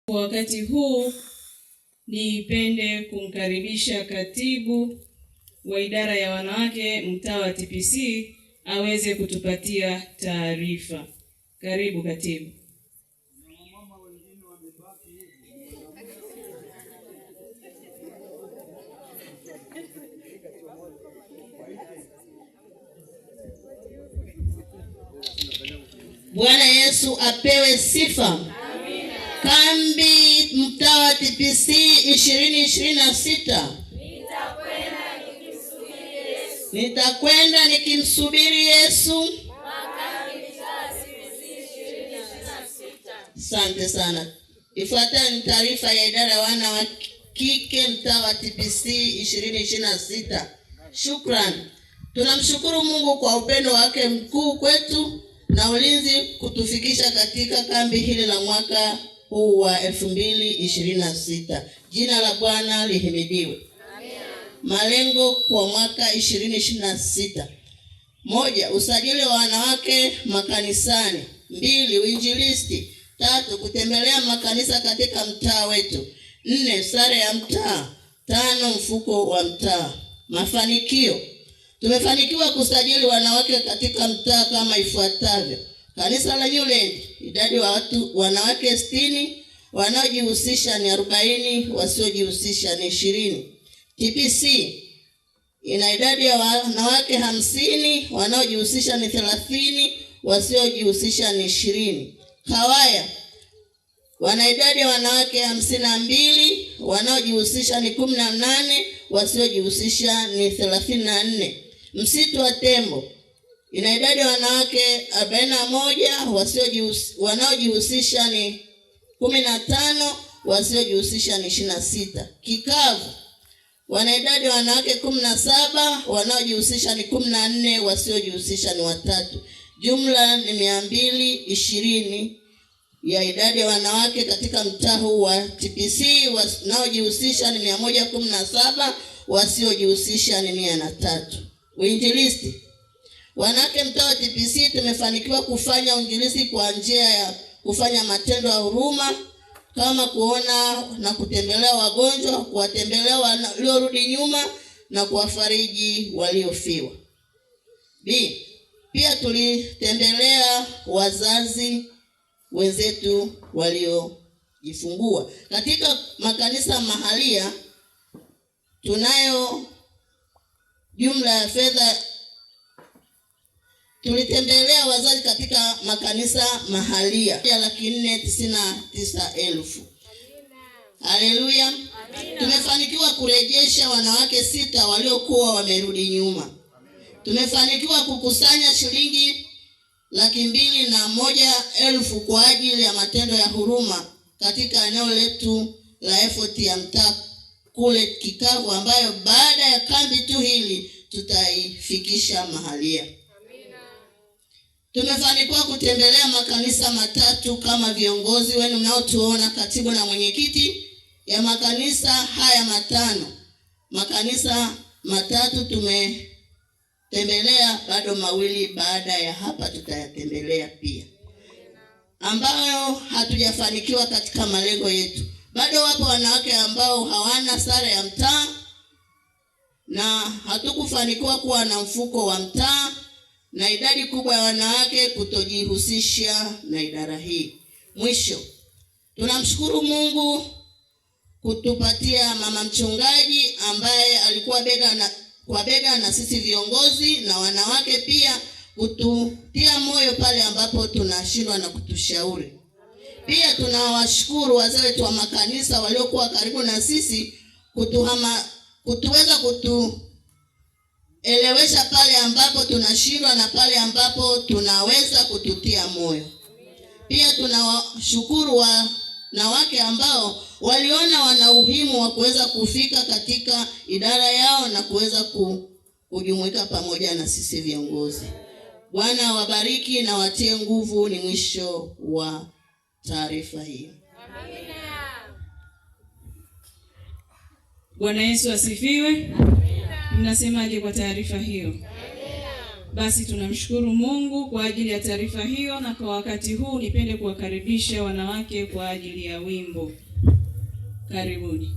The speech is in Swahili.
Wakati huu nipende kumkaribisha katibu wa idara ya wanawake mtaa wa TPC aweze kutupatia taarifa. Karibu katibu. Bwana Yesu apewe sifa. Amina. Kambi mtaa wa TPC 2026. Nitakwenda nikimsubiri Yesu. Asante sana. Ifuatayo ni taarifa ya idara ya wana wa kike mtaa wa TPC 2026. Shukran. Tunamshukuru Mungu kwa upendo wake mkuu kwetu na ulinzi kutufikisha katika kambi hili la mwaka huu wa 2026. Jina la Bwana lihimidiwe. Malengo kwa mwaka 2026. 1. Usajili wa wanawake makanisani. 2. Uinjilisti. 3. Kutembelea makanisa katika mtaa wetu. 4. Sare ya mtaa. 5. Mfuko wa mtaa. Mafanikio. Tumefanikiwa kusajili wanawake katika mtaa kama ifuatavyo. Kanisa la New Land, idadi ya wanawake 60, wanaojihusisha ni 40, wasiojihusisha ni 20. TPC ina idadi ya wanawake 50, wanaojihusisha ni 30, wasiojihusisha ni 20. Kawaya wana idadi ya wanawake 52, wanaojihusisha ni 18, wasiojihusisha ni 34. Msitu wa Tembo ina idadi ya wanawake 41, wanaojihusisha ni 15, wasiojihusisha ni 26. Kikavu wana idadi ya wanawake 17, wanaojihusisha ni 14, wasiojihusisha ni 3. Jumla ni 220 ya idadi ya wanawake katika mtaa huu wa TPC. Wanaojihusisha ni 117, wasiojihusisha ni 103. Uinjilisti. Wanawake mtaa wa TPC tumefanikiwa kufanya uinjilisti kwa njia ya kufanya matendo ya huruma kama kuona na kutembelea wagonjwa, kuwatembelea waliorudi nyuma na kuwafariji waliofiwa. B. Pia tulitembelea wazazi wenzetu waliojifungua. Katika makanisa mahalia tunayo jumla ya fedha. Tulitembelea wazazi katika makanisa mahalia 499,000. Haleluya. Tumefanikiwa kurejesha wanawake 6 waliokuwa wamerudi nyuma. Tumefanikiwa kukusanya shilingi 201,000 kwa ajili ya matendo ya huruma katika eneo letu la effort ya mtaa kule Kikavu, ambayo baada ya kambi tu hili tutaifikisha mahalia. Tumefanikiwa kutembelea makanisa 3 kama viongozi wenu mnaotuona, katibu na mwenyekiti, ya makanisa haya 5. Makanisa 3 tumetembelea, bado 2 baada ya hapa tutayatembelea pia, ambayo hatujafanikiwa katika malengo yetu. Bado wapo wanawake ambao hawana sare ya mtaa na hatukufanikiwa kuwa na mfuko wa mtaa, na idadi kubwa ya wanawake kutojihusisha na idara hii. Mwisho, tunamshukuru Mungu kutupatia mama mchungaji ambaye alikuwa bega na sisi viongozi na wanawake, pia kututia moyo pale ambapo tunashindwa na kutushauri. Pia tunawashukuru wazee wetu wa makanisa waliokuwa karibu na sisi kutuweza kutuelewesha pale ambapo tunashindwa na pale ambapo tunaweza kututia moyo. Pia tunawashukuru wanawake ambao waliona wana umuhimu wa kuweza kufika katika idara yao na kuweza kujumuika pamoja na sisi viongozi. Bwana wabariki na watie nguvu. Ni mwisho wa taarifa hii. Amina. Bwana Yesu asifiwe. Mnasemaje kwa taarifa hiyo? Amina. Basi tunamshukuru Mungu kwa ajili ya taarifa hiyo, na kwa wakati huu nipende kuwakaribisha wanawake kwa ajili ya wimbo. Karibuni.